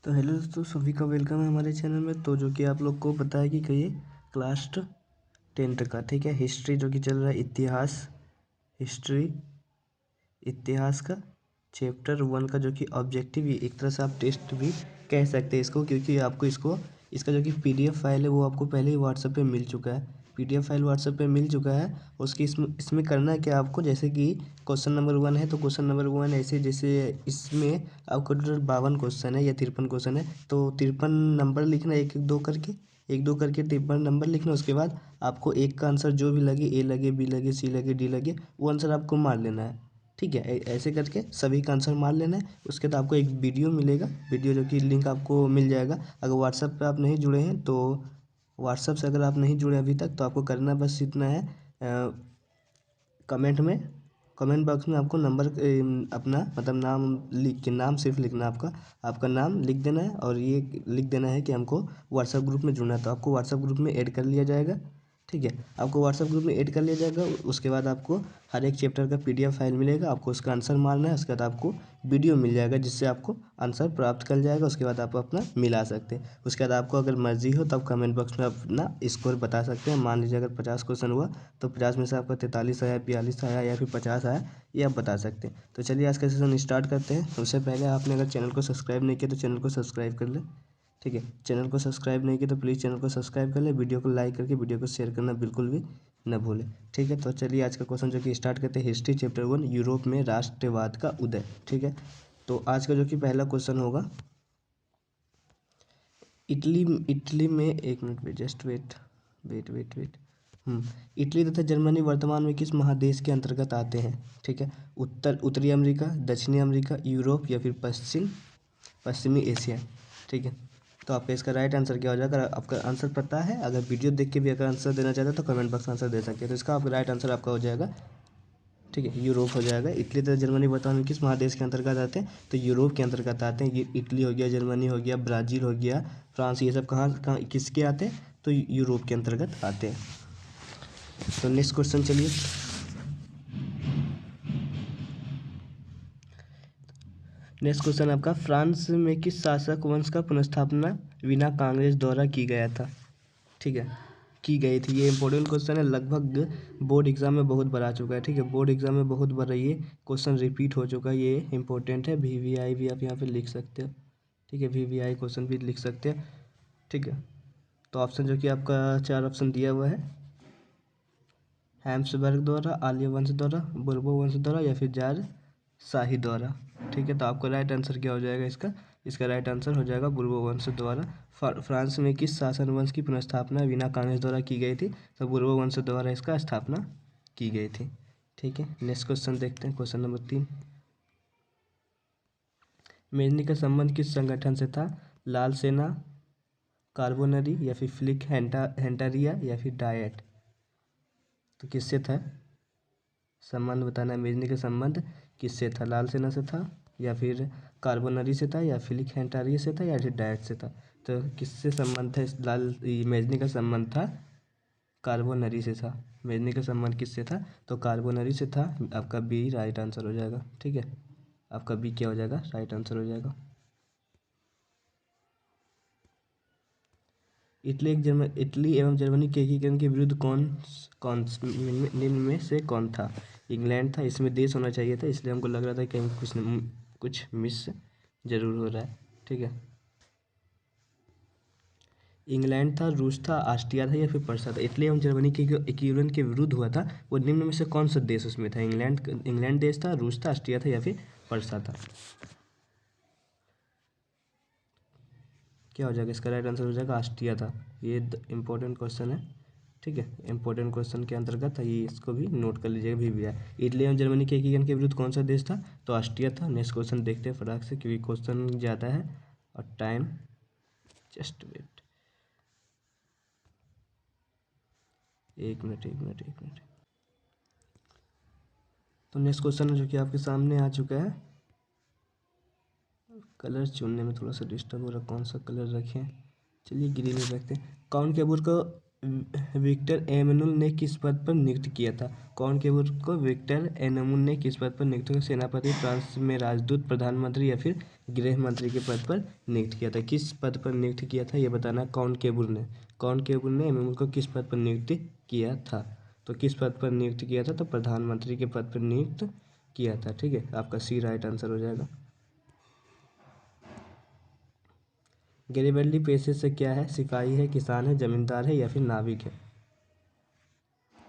तो हेलो दोस्तों, सभी का वेलकम है हमारे चैनल में। तो जो कि आप लोग को पता है कि ये क्लास 10 का, ठीक है, हिस्ट्री जो कि चल रहा है, हिस्ट्री इतिहास का चैप्टर 1 का जो कि ऑब्जेक्टिव, एक तरह से आप टेस्ट भी कह सकते हैं इसको, क्योंकि आपको इसका जो कि पीडीएफ फाइल है वो आपको पहले ही व्हाट्सएप पे मिल चुका है। पीडीएफ फाइल व्हाट्सएप पे मिल चुका है। उसकी इसमें करना है क्या आपको, जैसे कि क्वेश्चन नंबर 1 है तो क्वेश्चन नंबर 1 ऐसे, जैसे इसमें आपको टोटल 52 क्वेश्चन है या 53 क्वेश्चन है, तो 53 नंबर लिखना, एक एक दो करके 53 नंबर लिखना। उसके बाद आपको एक का आंसर जो भी लगे, ए लगे, बी लगे, सी लगे, डी लगे, वो आंसर आपको मार लेना है। ठीक है, ऐसे करके सभी का आंसर मार लेना है। उसके बाद आपको एक वीडियो मिलेगा, वीडियो जो कि लिंक आपको मिल जाएगा। अगर व्हाट्सएप पे आप नहीं जुड़े हैं तो व्हाट्सएप से अगर आप नहीं जुड़े अभी तक, तो आपको करना बस इतना है, कमेंट बॉक्स में आपको नंबर, अपना मतलब नाम लिख के, नाम सिर्फ लिखना, आपका नाम लिख देना है और ये लिख देना है कि हमको व्हाट्सएप ग्रुप में जुड़ना है। तो आपको व्हाट्सएप ग्रुप में ऐड कर लिया जाएगा। ठीक है, आपको व्हाट्सएप ग्रुप में ऐड कर लिया जाएगा। उसके बाद आपको हर एक चैप्टर का पीडीएफ फाइल मिलेगा, आपको उसका आंसर मारना है। उसके बाद आपको वीडियो मिल जाएगा जिससे आपको आंसर प्राप्त कर जाएगा। उसके बाद आप अपना मिला सकते हैं। उसके बाद आपको अगर मर्जी हो तो आप कमेंट बॉक्स में अपना स्कोर बता सकते हैं। मान लीजिए अगर 50 क्वेश्चन हुआ तो 50 में से आपका 43 आया, 42 आया या फिर 50 आया, ये आप बता सकते हैं। तो चलिए आज का सेशन स्टार्ट करते हैं। उससे पहले आपने अगर चैनल को सब्सक्राइब नहीं किया तो चैनल को सब्सक्राइब कर ले। ठीक है, चैनल को सब्सक्राइब नहीं किया तो प्लीज़ चैनल को सब्सक्राइब कर ले। वीडियो को लाइक करके वीडियो को शेयर करना बिल्कुल भी न भूलें। ठीक है, तो चलिए आज का क्वेश्चन जो कि स्टार्ट करते हैं। हिस्ट्री चैप्टर 1, यूरोप में राष्ट्रवाद का उदय। ठीक है, तो आज का जो कि पहला क्वेश्चन होगा, इटली में, एक मिनट में, just wait wait wait wait Italy तथा जर्मनी वर्तमान में किस महादेश के अंतर्गत आते हैं? ठीक है, उत्तरी अमेरिका, दक्षिणी अमेरिका, यूरोप या फिर पश्चिमी एशिया। ठीक है, तो आपका इसका राइट आंसर क्या हो जाएगा? अगर आपका आंसर पता है, अगर वीडियो देख के भी अगर आंसर देना चाहते हैं तो कमेंट बॉक्स में आंसर दे सकते हैं। तो इसका आपका राइट आंसर आपका हो जाएगा, ठीक है, यूरोप हो जाएगा। इटली तथा जर्मनी वर्तमान में किस महादेश के अंतर्गत आते हैं? तो यूरोप के अंतर्गत आते हैं। ये इटली हो गया, जर्मनी हो गया, ब्राज़ील हो गया, फ्रांस, ये सब कहाँ किसके आते हैं? तो यूरोप के अंतर्गत आते हैं। तो नेक्स्ट क्वेश्चन चलिए। नेक्स्ट क्वेश्चन आपका, फ्रांस में किस शासक वंश का पुनर्स्थापना बिना कांग्रेस द्वारा की गया था? ठीक है, की गई थी। ये इंपॉर्टेंट क्वेश्चन है, लगभग बोर्ड एग्जाम में बहुत बार आ चुका है। ठीक है, बोर्ड एग्जाम में बहुत बार ये क्वेश्चन रिपीट हो चुका है। ये इंपॉर्टेंट है, वीवीआई भी आप यहाँ पे लिख सकते हो। ठीक है, वीवीआई क्वेश्चन भी लिख सकते हैं। ठीक है, तो ऑप्शन जो कि आपका 4 ऑप्शन दिया हुआ है, हैम्सबर्ग द्वारा, आर्य वंश द्वारा, बोर्बो वंश द्वारा या फिर जार शाही द्वारा। ठीक है, तो आपका राइट आंसर क्या हो जाएगा इसका राइट आंसर हो जाएगा बोर्बो वंश द्वारा। फ्रांस में किस शासन वंश की पुनर्स्थापना बिना कांग्रेस द्वारा की गई थी? तो बोर्बो वंश द्वारा इसका स्थापना की गई थी। ठीक है, नेक्स्ट क्वेश्चन देखते हैं, क्वेश्चन नंबर 3। मेजनी का संबंध किस संगठन से था? लाल सेना, कार्बोनरी या फिर फ्लिक हेंटारिया या फिर डायट? तो किससे था संबंध बताना है। मेजनी का संबंध किससे था? लाल सेना से था या फिर कार्बोनरी से था या फिलिक हेंटारिया से था या फिर डायट से था? तो किससे संबंध है? मेजनी का संबंध था कार्बोनरी से था। मेजनी का संबंध किससे था? तो कार्बोनरी से था। आपका बी राइट आंसर हो जाएगा। ठीक है, आपका बी क्या हो जाएगा? राइट आंसर हो जाएगा। इटली एवं जर्मनी के एकीकरण के विरुद्ध कौन कौन निम्न में से कौन था? इंग्लैंड था। इसमें देश होना चाहिए था, इसलिए हमको लग रहा था कि कुछ मिस जरूर हो रहा है। ठीक है, इंग्लैंड था, रूस था, ऑस्ट्रिया था या फिर पर्सा था? इटली एवं जर्मनी के एकीकरण के विरुद्ध हुआ था, वो निम्न में से कौन सा देश उसमें था? इंग्लैंड देश था, रूस था, ऑस्ट्रिया था या फिर पर्सा था? क्या हो जाएगा? इसका राइट आंसर हो जाएगा ऑस्ट्रिया था। ये इंपॉर्टेंट क्वेश्चन है। ठीक है, इंपॉर्टेंट क्वेश्चन के अंतर्गत ये इसको भी नोट कर लीजिएगा भी भैया। इटली एवं जर्मनी के एकीकरण के विरुद्ध कौन सा देश था? तो ऑस्ट्रिया था। नेक्स्ट क्वेश्चन देखते हैं फटाक से, क्योंकि क्वेश्चन ज़्यादा है और टाइम, जस्ट वेट, एक मिनट। तो नेक्स्ट क्वेश्चन है जो कि आपके सामने आ चुका है। कलर चुनने में थोड़ा सा डिस्टर्ब हो रहा है, कौन सा कलर रखें? चलिए ग्रीन में रखते हैं। काउंट केबुल को विक्टर एमनुल ने किस पद पर नियुक्त किया था? कौनकेबुर को विक्टर एनमुल ने किस पद पर नियुक्त किया? सेनापति, फ्रांस में राजदूत, प्रधानमंत्री या फिर गृह मंत्री के पद पर नियुक्त किया था? किस पद पर नियुक्त किया था ये बताना। कौनकेबुर ने एमनुल को किस पद पर नियुक्त किया था? तो किस पद पर नियुक्त किया था? तो प्रधानमंत्री के पद पर नियुक्त किया था। ठीक है, आपका सी राइट आंसर हो जाएगा। गैरिबल्डी पेशे से क्या है? सिपाही है, किसान है, जमींदार है या फिर नाविक है?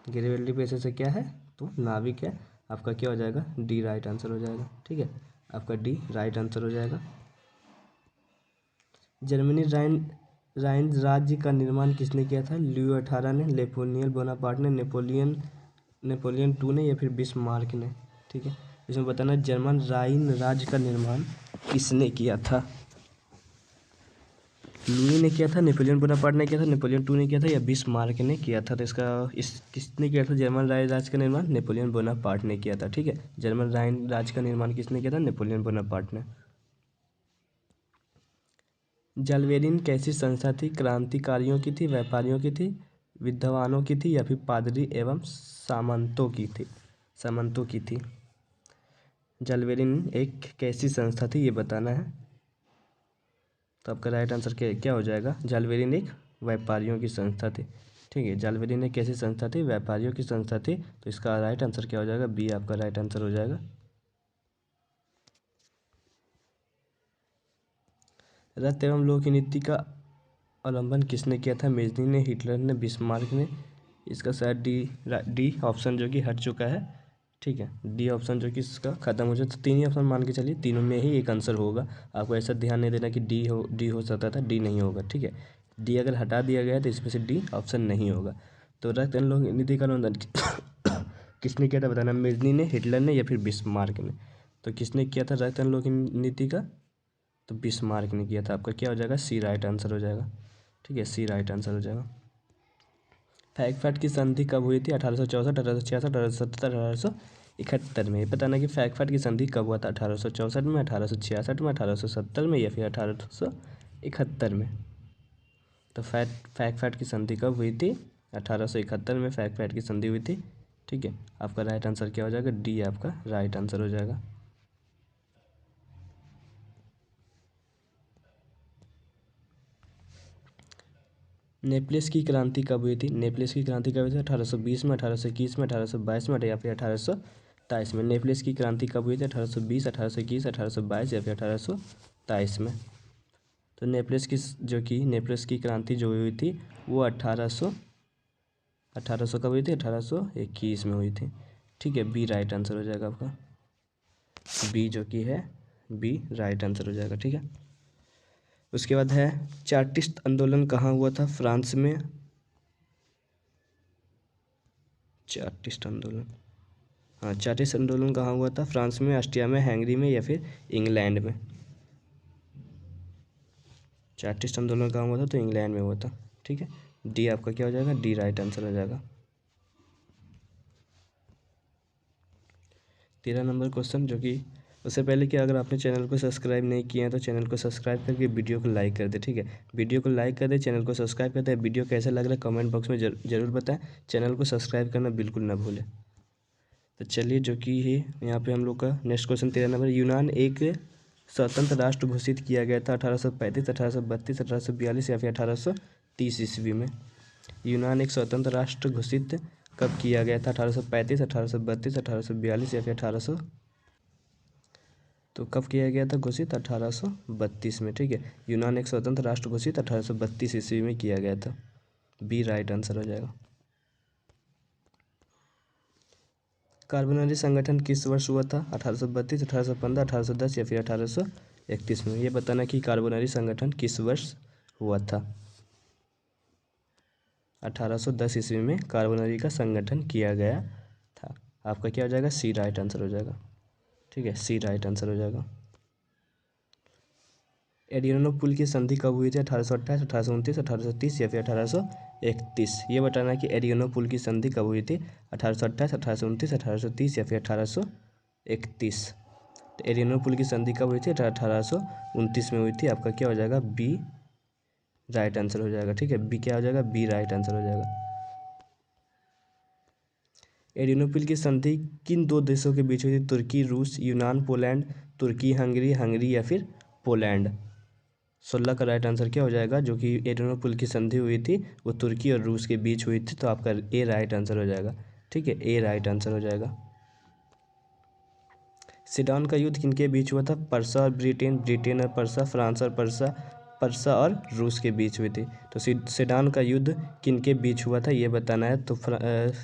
गैरिबल्डी पेशे से क्या है? तो नाविक है। आपका क्या हो जाएगा? डी राइट आंसर हो जाएगा। ठीक है, आपका डी राइट आंसर हो जाएगा। जर्मनी राइन राज्य का निर्माण किसने किया था? ल्यूई 18 ने, नेपोलियन बोनापार्ट ने, नेपोलियन 2 ने या फिर बिस्मार्क ने? ठीक है, इसमें बताना जर्मन राइन राज्य का निर्माण किसने किया था? लुई ने किया था, नेपोलियन बोनापार्ट ने किया था, नेपोलियन 2 ने किया था या बिस्मार्क ने किया था? तो इसका किसने किया था जर्मन राज्य का निर्माण? नेपोलियन बोनापार्ट ने किया था। ठीक है, जर्मन राइन राज्य का निर्माण किसने किया था? नेपोलियन बोनापार्ट ने। जाल्वेरिन कैसी संस्था थी? क्रांतिकारियों की थी, व्यापारियों की थी, विद्वानों की थी या फिर पादरी एवं सामंतों की थी? जाल्वेरिन एक कैसी संस्था थी ये बताना है। तो आपका राइट आंसर क्या हो जाएगा? जाल्वेरिन एक व्यापारियों की संस्था थी। ठीक है, जाल्वेरिन एक कैसी संस्था थी? व्यापारियों की संस्था थी। तो इसका राइट आंसर क्या हो जाएगा? बी आपका राइट आंसर हो जाएगा। रक्त एवं लोह की नीति का अवलंबन किसने किया था? मेजनी ने, हिटलर ने, बिस्मार्क ने? इसका शायद डी ऑप्शन जो कि हट चुका है। ठीक है, डी ऑप्शन जो कि इसका खत्म हो जाए। तो 3 ही ऑप्शन मान के चलिए, तीनों में ही एक आंसर होगा। आपको ऐसा ध्यान नहीं देना कि डी हो सकता था, डी नहीं होगा। ठीक है, डी अगर हटा दिया गया तो इसमें से डी ऑप्शन नहीं होगा। तो रक्त एवं लोह की नीति का उल्लंघन किसने किया था बताना। मेजनी ने, हिटलर ने या फिर बिस्मार्क ने? तो किसने किया था रक्त एवं लोह की नीति का? तो बिस्मार्क ने किया था। आपका क्या हो जाएगा? सी राइट आंसर हो जाएगा। ठीक है, सी राइट आंसर हो जाएगा। फ्रैंकफर्ट की संधि कब हुई थी? 1864, 1866, 1870, 1871 में? बताना कि फ्रैंकफर्ट की संधि कब हुआ था? 1864 में, 1866 में, 1870 में या फिर 1871 में? तो फ्रैंकफर्ट की संधि कब हुई थी? 1871 में फ्रैंकफर्ट की संधि हुई थी। ठीक है, आपका राइट आंसर क्या हो जाएगा? डी आपका राइट आंसर हो जाएगा। नेपल्स की क्रांति कब हुई थी? नेपल्स की क्रांति कब हुई थी? 1820 में, 1821 में, 1822 में या फिर 1823 में? नेपल्स की क्रांति कब हुई थी? 1820, 1821, 1822 या फिर 1823 में? तो नेपल्स की क्रांति जो हुई थी वो 1800 कब हुई थी? 1821 में हुई थी। ठीक है, बी राइट आंसर हो जाएगा आपका। बी जो कि है बी राइट आंसर हो जाएगा। ठीक है, उसके बाद है चार्टिस्ट आंदोलन कहाँ हुआ था? फ्रांस में। चार्टिस्ट आंदोलन कहाँ हुआ था? फ्रांस में, ऑस्ट्रिया में, हंगरी में या फिर इंग्लैंड में? चार्टिस्ट आंदोलन कहाँ हुआ था? तो इंग्लैंड में हुआ था। ठीक है, डी आपका क्या हो जाएगा? डी राइट आंसर हो जाएगा। 13 नंबर क्वेश्चन, जो कि उससे पहले कि अगर आपने चैनल को सब्सक्राइब नहीं किया है तो चैनल को सब्सक्राइब करके वीडियो को लाइक कर दे। ठीक है, वीडियो को लाइक कर दे, चैनल को सब्सक्राइब कर दे। वीडियो कैसा लग रहा है कमेंट बॉक्स में जरूर बताएं। चैनल को सब्सक्राइब करना बिल्कुल ना भूलें। तो चलिए, जो कि है यहाँ पे हम लोग का नेक्स्ट क्वेश्चन 13 नंबर। यूनान एक स्वतंत्र राष्ट्र घोषित किया गया था 1835, 1832, 1842 या फिर 1830 ईस्वी में? यूनान एक स्वतंत्र राष्ट्र घोषित कब किया गया था? 1835, 1832, 1842 या फिर 1800? तो कब किया गया था घोषित? 1832 में। ठीक है, यूनान एक स्वतंत्र राष्ट्र घोषित 1832 ईस्वी में किया गया था। बी राइट आंसर हो जाएगा। कार्बोनरी संगठन किस वर्ष हुआ था? 1832, 1815, 1810 या फिर 1831 में? ये बताना कि कार्बोनरी संगठन किस वर्ष हुआ था? 1810 ईस्वी में कार्बोनरी का संगठन किया गया था। आपका क्या हो जाएगा? सी राइट आंसर हो जाएगा। ठीक है, सी राइट आंसर हो जाएगा। एडियानो-पुल की संधि कब हुई थी? 1828, 1829, 1830 या फिर 1831? ये बताना है कि एडियानो-पुल की संधि कब हुई थी? 1828, 1829, 1830 या फिर 1831? तो एडियानो-पुल की संधि कब हुई थी? 1829 में हुई थी। आपका क्या हो जाएगा? बी राइट आंसर हो जाएगा। ठीक है, बी क्या हो जाएगा, बी राइट आंसर हो जाएगा। एडिनोपिल की संधि किन दो देशों के बीच हुई थी? तुर्की, रूस, यूनान, पोलैंड, तुर्की, हंगरी, हंगरी या फिर पोलैंड। 16 का राइट आंसर क्या हो जाएगा? जो कि एडिनोपिल की संधि हुई थी वो तुर्की और रूस के बीच हुई थी, तो आपका ए राइट आंसर हो जाएगा। ठीक है, ए राइट आंसर हो जाएगा। सिडान का युद्ध किनके बीच हुआ था? पर्सा और ब्रिटेन, ब्रिटेन और पर्सा, फ्रांस और पर्सा, पर्सा और रूस के बीच हुई थी। तो सिडान का युद्ध किनके बीच हुआ था ये बताना है। तो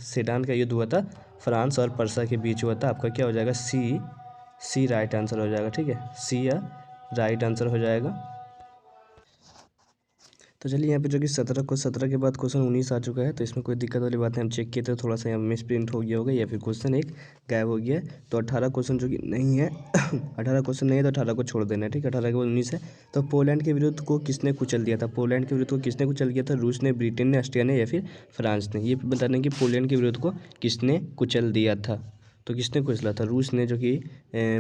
सिडान का युद्ध हुआ था फ्रांस और पर्सा के बीच हुआ था। आपका क्या हो जाएगा? सी राइट आंसर हो जाएगा। ठीक है, सी या राइट आंसर हो जाएगा। तो चलिए यहाँ पे जो कि 17 के बाद क्वेश्चन 19 आ चुका है, तो इसमें कोई दिक्कत वाली बात है। हम चेक किए थे, थोड़ा सा यहाँ मिस प्रिंट हो गया होगा या फिर क्वेश्चन एक गायब हो गया है। तो 18 क्वेश्चन जो कि नहीं है 18 क्वेश्चन नहीं है तो 18 को छोड़ देना है। ठीक है, 18 के बाद 19 है। तो पोलैंड के विरुद्ध को किसने कुचल दिया था? पोलैंड के विरुद्ध को किसने कुचल दिया था? रूस ने, ब्रिटेन ने, ऑस्ट्रिया ने या फिर फ्रांस ने। ये बताना है कि पोलैंड के विरुद्ध को किसने कुचल दिया था। तो किसने कुचला था? रूस ने, जो कि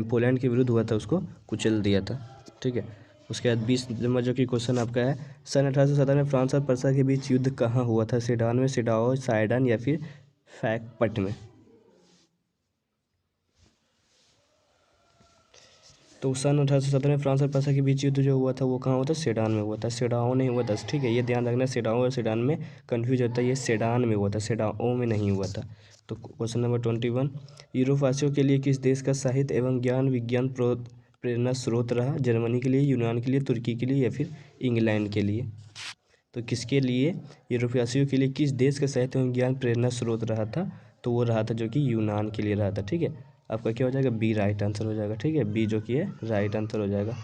पोलैंड के विरुद्ध हुआ था, उसको कुचल दिया था। ठीक है, उसके बाद 20 नंबर जो कि क्वेश्चन आपका है, सन 1817 में फ्रांस और पर्सा के बीच युद्ध कहाँ हुआ था? सिडान में, सिडाओ, साइडान या फिर फैकपट में। तो सन 1817 में फ्रांस और पर्सा के बीच युद्ध जो हुआ था वो कहाँ हुआ था? सेडान में हुआ था, सिडाओ नहीं हुआ था। ठीक है, ये ध्यान रखना, सिडाओ और सेडान में कन्फ्यूज होता है। ये सेडान में हुआ था, सिडाओ में नहीं हुआ था। तो क्वेश्चन नंबर 21, यूरोपवासियों के लिए किस देश का साहित्य एवं ज्ञान विज्ञान प्रेरणा स्रोत रहा? जर्मनी के लिए, यूनान के लिए, तुर्की के लिए या फिर इंग्लैंड के लिए। तो किसके लिए, यूरोपवासियों के लिए किस देश का साहित्य एवं ज्ञान प्रेरणा स्रोत रहा था? तो वो रहा था जो कि यूनान के लिए रहा था। ठीक है, आपका क्या हो जाएगा? बी राइट आंसर हो जाएगा। ठीक है, बी जो कि है राइट आंसर हो जाएगा,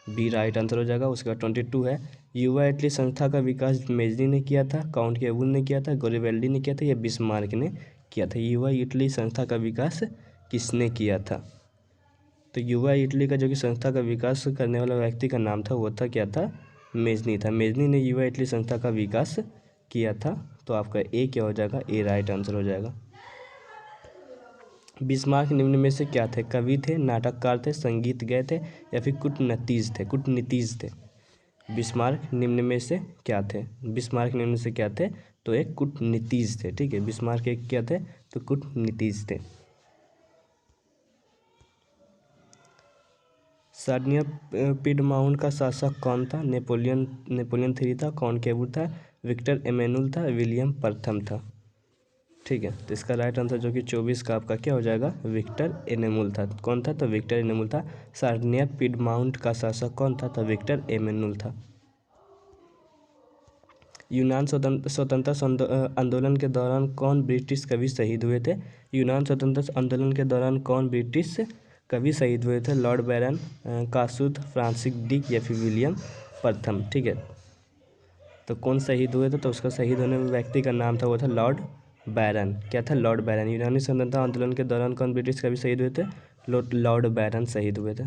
बी राइट आंसर हो जाएगा। उसके बाद 22 है, युवा इटली संस्था का विकास मेजनी ने किया था, काउंट केवुल ने किया था, गोरिबेल्डी ने किया था या बिस्मार्क ने किया था? युवा इटली संस्था का विकास किसने किया था? तो युवा इटली का जो कि संस्था का विकास करने वाला व्यक्ति का नाम था वो था, क्या था? मेजनी था। मेजनी ने युवा इटली संस्था का विकास किया था। तो आपका ए क्या हो जाएगा? ए राइट आंसर हो जाएगा। बिस्मार्क निम्न में से क्या थे? कवि थे, नाटककार थे, संगीतज्ञ थे या फिर कूटनीतिज्ञ थे? बिस्मार्क निम्न में से क्या थे? बिस्मार्क निम्न में से क्या थे? तो एक कूटनीतिज्ञ थे। ठीक है, बिस्मार्क एक क्या थे? तो कूटनीतिज्ञ थे। सार्डिनिया पिडमाउंट का शासक कौन था? नेपोलियन III था, कॉनकेबुर था, विक्टर एमेनुल था, विलियम प्रथम था। ठीक है, तो इसका राइट आंसर जो कि 24 का आपका क्या हो जाएगा? विक्टर एनेमुल था। कौन था? तो विक्टर एनेमुल था। सार्डिनिया पिडमाउंट का शासक कौन था? तो विक्टर एमेनुल था। यूनान स्वतंत्रता आंदोलन के दौरान कौन ब्रिटिश कवि शहीद हुए थे? यूनान स्वतंत्रता आंदोलन के दौरान कौन ब्रिटिश कवि शहीद हुए थे? लॉर्ड बैरन, कासूद, फ्रांसिस डिक या फिर विलियम प्रथम। ठीक है, तो कौन शहीद हुए थे? तो उसका शहीद होने वाले व्यक्ति का नाम था, वो था लॉर्ड बैरन। क्या था? लॉर्ड बैरन। यूनानी स्वतंत्रता आंदोलन के दौरान कौन ब्रिटिश कवि शहीद हुए थे? लॉर्ड बैरन शहीद हुए थे।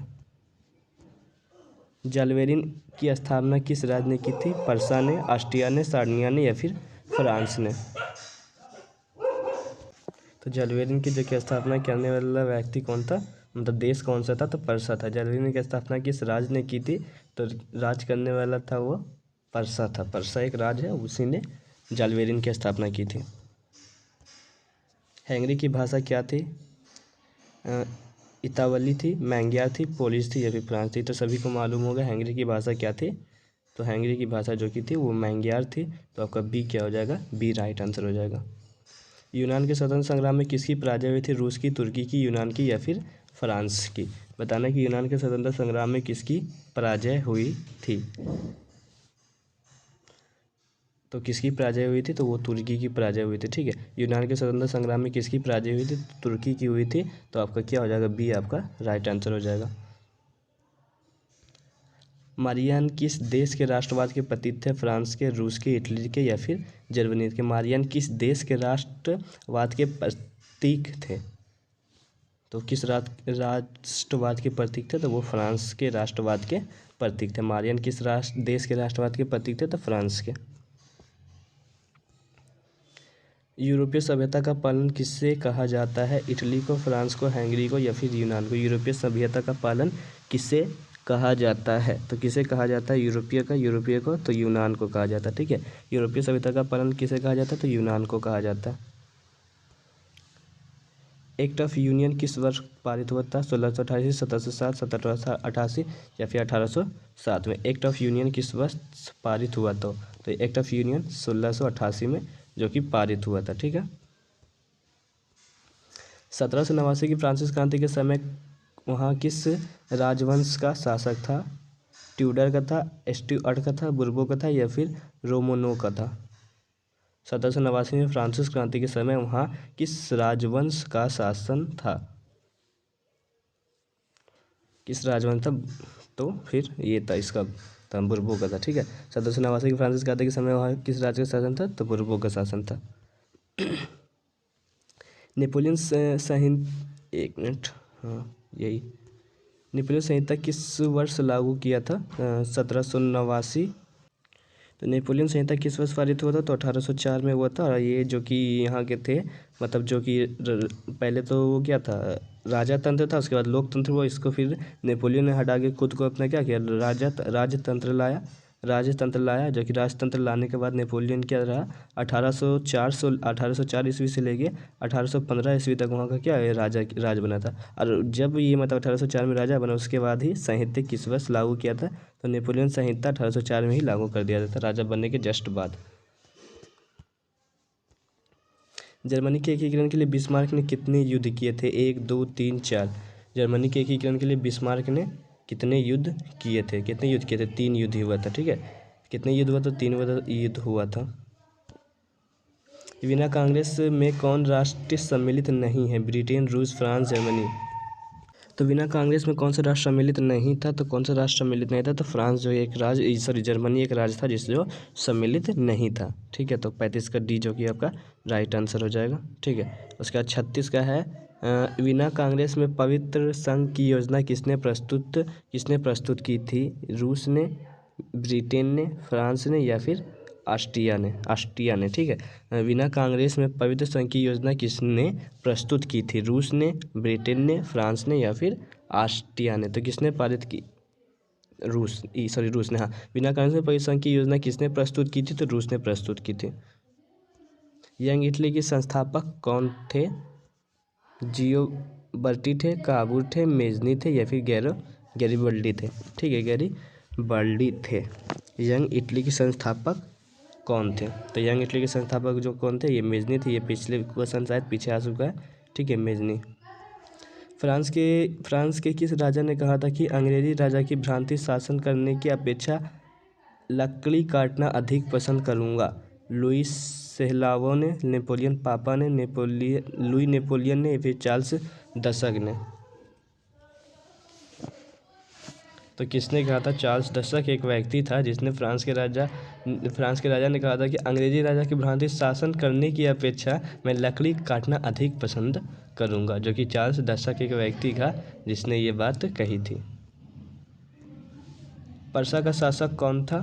जालवेरिन की स्थापना किस राज्य ने की थी? पर्सा ने, ऑस्ट्रिया ने, सार्डिनिया ने या फिर फ्रांस ने? तो जालवेरिन की जो की स्थापना करने वाला व्यक्ति कौन था, मतलब देश कौन सा था? तो पर्सा था। जालवेरिन की स्थापना किस राज्य ने की थी? तो राज करने वाला था वो पर्सा था। पर्सा एक राज्य है, उसी ने जालवेरिन की स्थापना की थी। हंगरी की भाषा क्या थी? इतावली थी, मैंग्यार थी, पोलिश थी या फिर फ्रांस थी? तो सभी को मालूम होगा हंगरी की भाषा क्या थी। तो हंगरी की भाषा जो की थी वो मैंग्यार थी। तो आपका बी क्या हो जाएगा? बी राइट आंसर हो जाएगा। यूनान के स्वतंत्रता संग्राम में किसकी पराजय हुई थी? रूस की, तुर्की की, यूनान की या फिर फ्रांस की? बताना कि यूनान के स्वतंत्रता संग्राम में किसकी पराजय हुई थी। तो किसकी पराजय हुई थी? तो वो तुर्की की पराजय हुई थी। ठीक है, यूनान के स्वतंत्रता संग्राम में किसकी पराजय हुई थी? तुर्की की हुई थी। तो आपका क्या हो जाएगा? बी आपका राइट आंसर हो जाएगा। मारियान किस देश के राष्ट्रवाद के प्रतीक थे? फ्रांस के, रूस के, इटली के या फिर जर्मनी के? मारियान किस देश के राष्ट्रवाद के प्रतीक थे? तो किस राष्ट्रवाद के प्रतीक थे? तो वो फ्रांस के राष्ट्रवाद के प्रतीक थे। मारियान किस देश के राष्ट्रवाद के प्रतीक थे? तो फ्रांस के। यूरोपीय सभ्यता का पालन किससे कहा जाता है? इटली को, फ्रांस को, हंगरी को या फिर यूनान को? यूरोपीय सभ्यता का पालन किससे कहा जाता है? तो किसे कहा जाता है? यूरोपीय को तो यूनान को कहा जाता है। ठीक है, यूरोपीय सभ्यता का प्रारंभ किसे कहा जाता है? तो यूनान को कहा जाता है। एक्ट ऑफ यूनियन किस वर्ष पारित हुआ था? 1688, 1707, 1788 या फिर 1807 में? एक्ट ऑफ यूनियन किस वर्ष पारित हुआ था? तो एक्ट ऑफ यूनियन 1688 में जो कि पारित हुआ था। ठीक है, 1789 की फ्रांसिस क्रांति के समय वहाँ किस राजवंश का शासक था? ट्यूडर का था, स्टुअर्ट का था, बुर्बो का था या फिर रोमनो का था? 1789 में फ्रांसिस क्रांति के समय वहाँ किस राजवंश का शासन था? किस राजवंश था? तो फिर ये था इसका था बुर्बो का था। ठीक है, 1789 की फ्रांसिस क्रांति के समय वहाँ किस राज्य का शासन था? तो बुर्बो का शासन था। नेपोलियन संहिता, एक मिनट, हाँ यही, नेपोलियन संहिता किस वर्ष लागू किया था? 1789। तो नेपोलियन संहिता किस वर्ष पारित हुआ था? तो 1804 में हुआ था। और ये जो कि यहाँ के थे, मतलब जो कि पहले तो वो क्या था, राजातंत्र था, उसके बाद लोकतंत्र हुआ। इसको फिर नेपोलियन ने हटा के खुद को अपना क्या किया, राजतंत्र लाया, जो कि राजतंत्र लाने के बाद नेपोलियन क्या रहा, 1804 ईस्वी से लेके 1815 ईस्वी तक वहाँ का क्या है, राज बना था। और जब ये मतलब 1804 में राजा बना, उसके बाद ही संहिता किस वर्ष लागू किया था? तो नेपोलियन संहिता 1804 में ही लागू कर दिया था, राजा बनने के जस्ट बाद। जर्मनी के एकीकरण के लिए बिस्मार्क ने कितने युद्ध किए थे? 1, 2, 3, 4। जर्मनी के एकीकरण के लिए बिस्मार्क ने कितने युद्ध किए थे? 3 युद्ध हुआ था। ठीक है, कितने युद्ध हुआ था? 3 युद्ध हुआ था। वियना कांग्रेस में कौन राष्ट्र सम्मिलित नहीं है? ब्रिटेन, रूस, फ्रांस, जर्मनी। तो वियना कांग्रेस में कौन सा राष्ट्र सम्मिलित नहीं था? तो कौन सा राष्ट्र सम्मिलित नहीं था? तो फ्रांस जो एक राज्य, जर्मनी एक राज्य था जिस जो सम्मिलित नहीं था। ठीक है, तो 35 का डी जो कि आपका राइट आंसर हो जाएगा। ठीक है, उसके बाद 36 का है, वियना कांग्रेस में पवित्र संघ की योजना किसने प्रस्तुत की थी? रूस ने, ब्रिटेन ने, फ्रांस ने या फिर ऑस्ट्रिया ने। ठीक है, वियना कांग्रेस में पवित्र संघ की योजना किसने प्रस्तुत की थी? रूस ने, ब्रिटेन ने, फ्रांस ने या फिर ऑस्ट्रिया ने? तो किसने पारित की? रूस ने। हाँ, वियना कांग्रेस में पवित्र संघ की योजना किसने प्रस्तुत की थी? तो रूस ने प्रस्तुत की थी। यंग इटली के संस्थापक कौन थे? जियोबर्टी थे, काबूर थे, मेजनी थे या फिर गैरिबल्डी थे? ठीक है, गैरिबल्डी थे। यंग इटली के संस्थापक कौन थे? तो यंग इटली के संस्थापक जो कौन थे? ये मेजनी थे। ये पिछले क्वेश्चन शायद पीछे आ चुका है। ठीक है, मेजनी। फ्रांस के किस राजा ने कहा था कि अंग्रेजी राजा की भ्रांति शासन करने की अपेक्षा लकड़ी काटना अधिक पसंद करूँगा? लुई सेहलावो ने, नेपोलियन पापा ने, लुई नेपोलियन ने या फिर चार्ल्स दशक ने? तो किसने कहा था? चार्ल्स दशक एक व्यक्ति था जिसने फ्रांस के राजा ने कहा था कि अंग्रेजी राजा की भ्रांति शासन करने की अपेक्षा मैं लकड़ी काटना अधिक पसंद करूंगा, जो कि चार्ल्स दशक एक व्यक्ति था जिसने ये बात कही थी। पर्सा का शासक कौन था?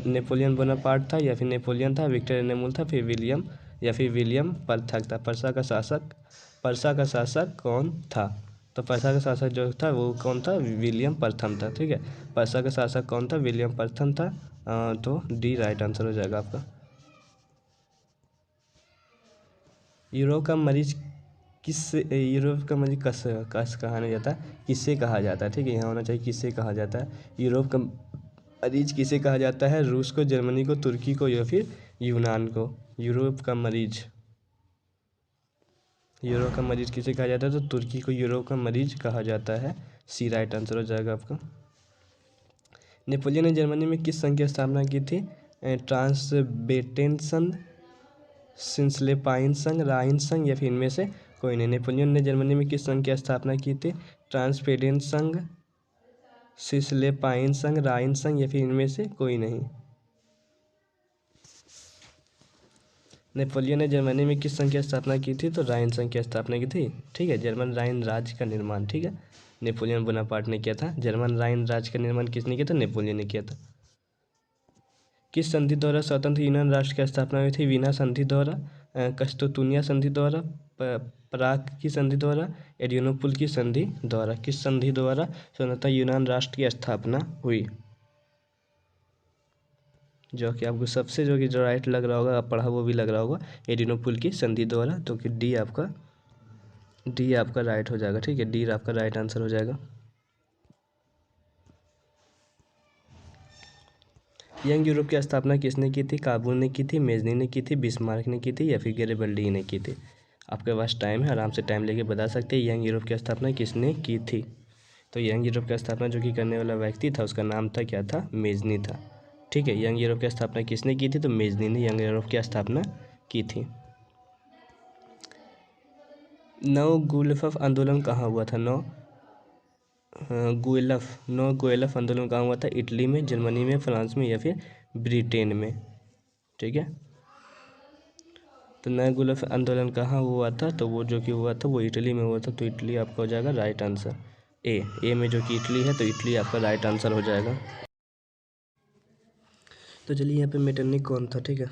नेपोलियन बोनापार्ट था या फिर नेपोलियन था, विक्टर एनेमुल था, फिर विलियम परथक था? पर्सा का शासक कौन था? तो पर्सा का शासक जो था वो कौन था? विलियम प्रथम था। ठीक है, पर्सा का शासक कौन था? विलियम प्रथम था। तो डी राइट आंसर हो जाएगा आपका। यूरोप का मरीज कस कहा जाता है? किससे कहा जाता है? ठीक है, यहाँ होना चाहिए किससे कहा जाता है। यूरोप का मरीज किसे कहा जाता है? रूस को, जर्मनी को, तुर्की को या फिर यूनान को? यूरोप का मरीज किसे कहा जाता है? तो तुर्की को यूरोप का मरीज कहा जाता है। सी राइट आंसर हो जाएगा आपका। नेपोलियन ने जर्मनी में किस संघ की स्थापना की थी? ट्रांसबेटेन संघ, सिंसलेपाइन संघ, राइन संघ या फिर इनमें से कोई नहीं? नेपोलियन ने जर्मनी में किस संघ की स्थापना की थी? ट्रांसपेडेंट संघ, सिसलेपाइन संघ, राइन संघ या फिर इनमें से कोई नहीं? नेपोलियन ने जर्मनी में किस संघ की स्थापना की थी? तो राइन संघ की स्थापना की थी। ठीक है, जर्मन राइन राज्य का निर्माण, ठीक है, नेपोलियन बोनापार्ट ने किया था। जर्मन राइन राज्य का निर्माण किसने किया था? नेपोलियन ने किया था। किस संधि द्वारा स्वतंत्र यूनान राष्ट्र की स्थापना हुई थी? वीना संधि द्वारा, कस्तूतुनिया संधि द्वारा, प्राग की संधि द्वारा, एडिनोपुल की संधि द्वारा। किस संधि द्वारा स्वतंत्रता यूनान राष्ट्र की स्थापना हुई? जो कि आपको सबसे जो कि जो राइट लग रहा होगा, आप पढ़ा वो भी लग रहा होगा, एडिनोपुल की संधि द्वारा। तो कि डी आपका राइट हो जाएगा। ठीक है, डी आपका राइट आंसर हो जाएगा। यंग यूरोप की स्थापना किसने की थी? काबूल ने की थी, मेजनी ने की थी, बिस्मार्क ने की थी या फिर गैरिबल्डी ने की थी? आपके पास टाइम है, आराम से टाइम लेके बता सकते हैं यंग यूरोप की स्थापना किसने की थी। तो यंग यूरोप की स्थापना जो कि करने वाला व्यक्ति था उसका नाम था क्या था? मेजनी था। ठीक है, यंग यूरोप की स्थापना किसने की थी? तो मेजनी ने यंग यूरोप की स्थापना की थी। नौ गुलेफ आंदोलन कहाँ हुआ था? नौ गुएलफ आंदोलन कहाँ हुआ था? इटली में, जर्मनी में, फ्रांस में या फिर ब्रिटेन में? ठीक है, तो नया गुलेफ आंदोलन कहाँ हुआ था? तो वो जो कि हुआ था वो इटली में हुआ था। तो इटली आपका हो जाएगा राइट आंसर। ए में जो कि इटली है, तो इटली आपका राइट आंसर हो जाएगा। तो चलिए यहाँ पे मेटरनिक कौन था? ठीक है,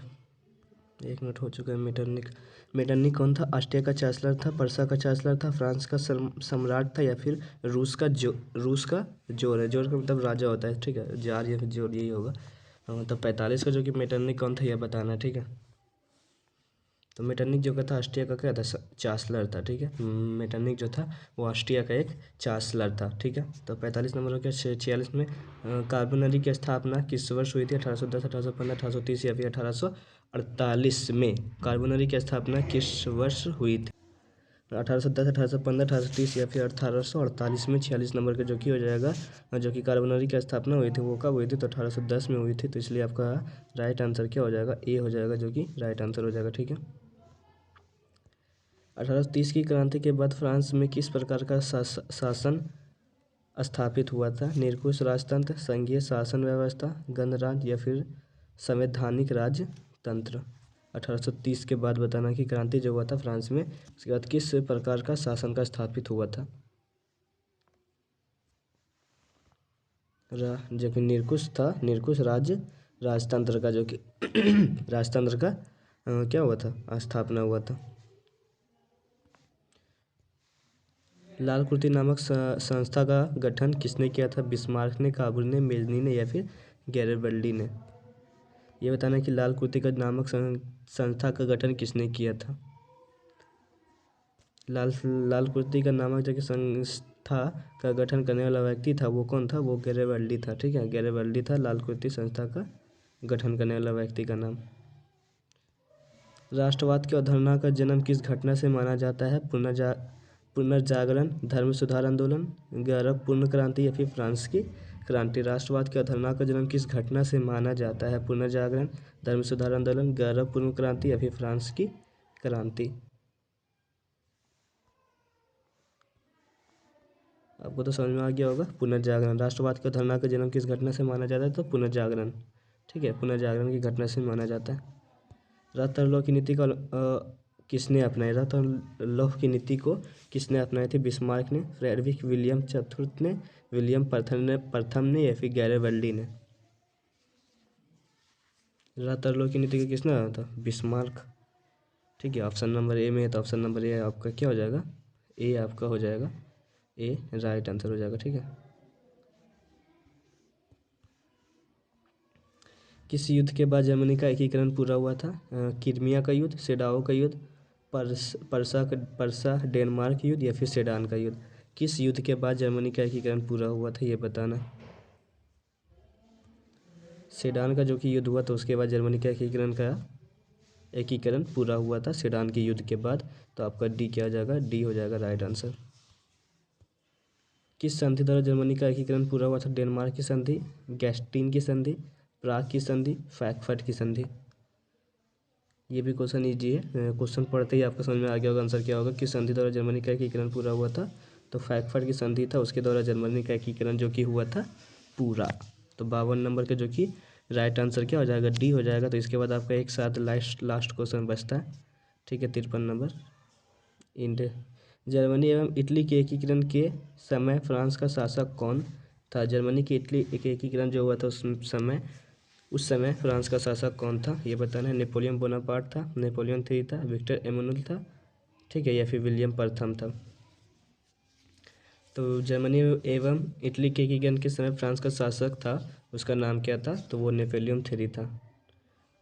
1 मिनट हो चुका है। मेटरनिक कौन था? ऑस्ट्रिया का चांसलर था, पर्सा का चांसलर था, फ्रांस का सम्राट था या फिर रूस का जोर है। जोर का मतलब राजा होता है। ठीक है, जार या फिर जोर यही होगा। तो 45 का जो कि मेटरनिक कौन था यह बताना है। ठीक है, तो मेटरनिक जो का था ऑस्ट्रिया का क्या था? चांसलर था। ठीक है, मेटरनिक जो था वो ऑस्ट्रिया का एक चांसलर था। ठीक है, तो 45 नंबर हो गया। 46 में कार्बोनरी की स्थापना किस वर्ष हुई थी? 1810, 1815, 1830 या फिर 1848 में कार्बोनरी की स्थापना किस वर्ष हुई थी? 1810, 1815, 1830 या फिर 1848 में। 46 नंबर का जो कि हो जाएगा, जो कि कार्बोनरी की स्थापना हुई थी वो कब हुई थी? तो 1810 में हुई थी। तो इसलिए आपका राइट आंसर क्या हो जाएगा? ए हो जाएगा, जो कि राइट आंसर हो जाएगा। ठीक है, 1830 की क्रांति के बाद फ्रांस में किस प्रकार का शासन स्थापित हुआ था? निरंकुश राजतंत्र, संघीय शासन व्यवस्था, गणराज्य या फिर संवैधानिक राजतंत्र? 1830 के बाद बताना कि क्रांति जो हुआ था फ्रांस में, उसके बाद किस प्रकार का शासन का स्थापित हुआ था? जो कि निरंकुश था, निरंकुश राजतंत्र का जो कि राजतंत्र का क्या हुआ था? स्थापना हुआ था। लाल कुर्ती नामक संस्था का गठन किसने किया था? बिस्मार्क ने, काबूल ने, मेजनी ने या फिर गैरिबल्डी ने? ये बताना कि लाल कुर्ती का नामक संस्था का गठन किसने किया था? लाल कुर्ती का नामक जो कि संस्था का गठन करने वाला व्यक्ति था वो कौन था? वो गैरिबल्डी था। ठीक है, गैरिबल्डी था लाल कुर्ती संस्था का गठन करने वाला व्यक्ति का नाम। राष्ट्रवाद की अवधारणा का जन्म किस घटना से माना जाता है? पुनर्जागरण, धर्म सुधार आंदोलन, गौरव पूर्ण क्रांति या फिर फ्रांस की क्रांति? राष्ट्रवाद की अवधारणा का जन्म किस घटना से माना जाता है? पुनर्जागरण, धर्म सुधार आंदोलन, गौरव पूर्ण क्रांति या फिर फ्रांस की क्रांति? आपको तो समझ में आ गया होगा। पुनर्जागरण, राष्ट्रवाद की अवधारणा का जन्म किस घटना से माना जाता है? तो पुनर्जागरण। ठीक है, पुनर्जागरण की घटना से माना जाता है। रातरलॉ की नीति का किसने अपनाया? रातरलॉ की नीति को किसने अपनाई थी? बिस्मार्क ने, फ्रेडरिक विलियम चतुर्थ ने, विलियम प्रथम ने या फिर गैरिबल्डी ने? रातरलॉ की नीति को किसने बनाया था? बिस्मार्क। ठीक है, ऑप्शन नंबर ए में है, तो ऑप्शन नंबर ए आपका क्या हो जाएगा? ए आपका हो जाएगा, ए राइट आंसर हो जाएगा। ठीक है, किस युद्ध के बाद जर्मनी का एकीकरण पूरा हुआ था? क्रीमिया का युद्ध, सेडाओ का युद्ध, पर्सा डेनमार्क युद्ध या फिर सेडान का युद्ध? किस युद्ध के बाद जर्मनी का एकीकरण पूरा हुआ था ये बताना। सेडान का जो कि युद्ध हुआ था उसके बाद जर्मनी का एकीकरण पूरा हुआ था सेडान के युद्ध के बाद। तो आपका डी क्या हो जाएगा? डी हो जाएगा राइट आंसर। किस संधि द्वारा जर्मनी का एकीकरण पूरा हुआ था? डेनमार्क की संधि, गैस्टिन की संधि, प्राग की संधि, फ्रैंकफर्ट की संधि? ये भी क्वेश्चन ईजी है, क्वेश्चन पढ़ते ही आपको समझ में आ गया होगा आंसर क्या होगा। किस संधि द्वारा जर्मनी का एकीकरण पूरा हुआ था? तो फ्रैंकफर्ट की संधि था, उसके द्वारा जर्मनी का एकीकरण जो कि हुआ था पूरा। तो 52 नंबर का जो कि राइट आंसर क्या हो जाएगा? डी हो जाएगा। तो इसके बाद आपका एक साथ लास्ट क्वेश्चन बचता है। ठीक है, 53 नंबर। जर्मनी एवं इटली के एकीकरण के समय फ्रांस का शासक कौन था? जर्मनी की इटली के एकीकरण जो हुआ था उस समय फ्रांस का शासक कौन था ये बताना है। नेपोलियन बोनापार्ट था, नेपोलियन III था, विक्टर एमानुएल था, ठीक है, या फिर विलियम प्रथम था। तो जर्मनी एवं इटली के एकीकरण के समय फ्रांस का शासक था, उसका नाम क्या था? तो वो नेपोलियन III था।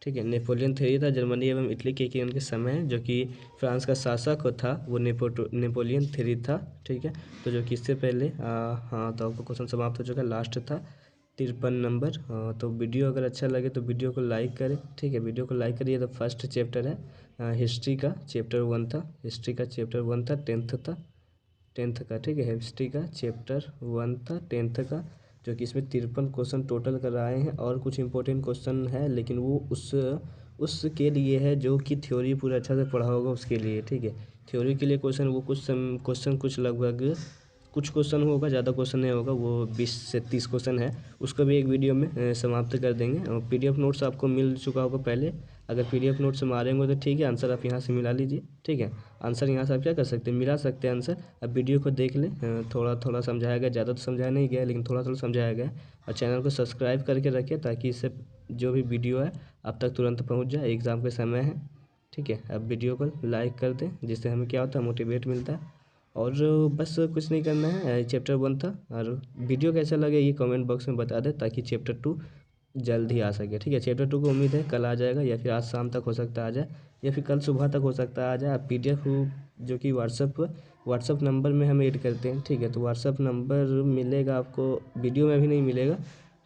ठीक है, नेपोलियन III था जर्मनी एवं इटली के एकीकरण के समय, जो कि फ्रांस का शासक था वो नेपोलियन III था। ठीक है, तो जो कि इससे पहले हाँ, तो आपका क्वेश्चन समाप्त हो चुका, लास्ट था 53 नंबर। तो वीडियो अगर अच्छा लगे तो वीडियो को लाइक करें। ठीक है, वीडियो को लाइक करिए। तो फर्स्ट चैप्टर है हिस्ट्री का चैप्टर 1 था, हिस्ट्री का चैप्टर 1 था, 10th था, 10th का। ठीक है, हिस्ट्री का चैप्टर 1 था 10th का, जो कि इसमें 53 क्वेश्चन टोटल कराए हैं, और कुछ इंपॉर्टेंट क्वेश्चन है लेकिन वो उसके लिए है जो कि थ्योरी पूरा अच्छा से पढ़ा होगा उसके लिए। ठीक है, थ्योरी के लिए क्वेश्चन वो कुछ लगभग कुछ क्वेश्चन होगा, ज़्यादा क्वेश्चन नहीं होगा, वो 20 से 30 क्वेश्चन है। उसको भी एक वीडियो में समाप्त कर देंगे। और PDF नोट्स आपको मिल चुका होगा पहले। अगर PDF नोट्स मारेंगे तो ठीक है, आंसर आप यहाँ से मिला लीजिए। ठीक है, आंसर यहाँ से आप क्या कर सकते हैं, मिला सकते हैं आंसर। अब वीडियो को देख लें, थोड़ा थोड़ा समझाया गया, ज़्यादा तो समझाया नहीं गया लेकिन थोड़ा थोड़ा समझाया गया। और चैनल को सब्सक्राइब करके रखिए ताकि इससे जो भी वीडियो है आप तक तुरंत पहुँच जाए। एग्ज़ाम के समय है। ठीक है, अब वीडियो को लाइक कर दें, जिससे हमें क्या होता है, मोटिवेट मिलता है। और बस कुछ नहीं करना है, चैप्टर 1 था। और वीडियो कैसा लगे ये कमेंट बॉक्स में बता दें ताकि चैप्टर 2 जल्द ही आ सके। ठीक है, चैप्टर 2 को उम्मीद है कल आ जाएगा, या फिर आज शाम तक हो सकता है आ जाए, या फिर कल सुबह तक हो सकता है आ जाए। आप PDF जो कि व्हाट्सअप नंबर में हम ऐड करते हैं। ठीक है, तो व्हाट्सअप नंबर मिलेगा आपको, वीडियो में भी नहीं मिलेगा,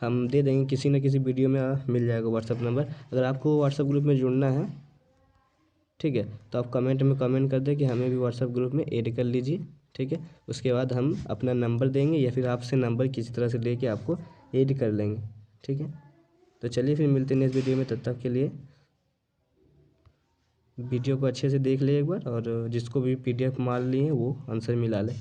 हम दे देंगे किसी न किसी वीडियो में मिल जाएगा व्हाट्सअप नंबर। अगर आपको व्हाट्सअप ग्रुप में जुड़ना है, ठीक है, तो आप कमेंट में कमेंट कर दें कि हमें भी व्हाट्सअप ग्रुप में ऐड कर लीजिए। ठीक है, उसके बाद हम अपना नंबर देंगे, या फिर आपसे नंबर किसी तरह से लेके आपको ऐड कर लेंगे। ठीक है, तो चलिए फिर मिलते हैं नेक्स्ट वीडियो में। तब तक के लिए वीडियो को अच्छे से देख ले एक बार, और जिसको भी PDF मार लिए वो आंसर मिला ले।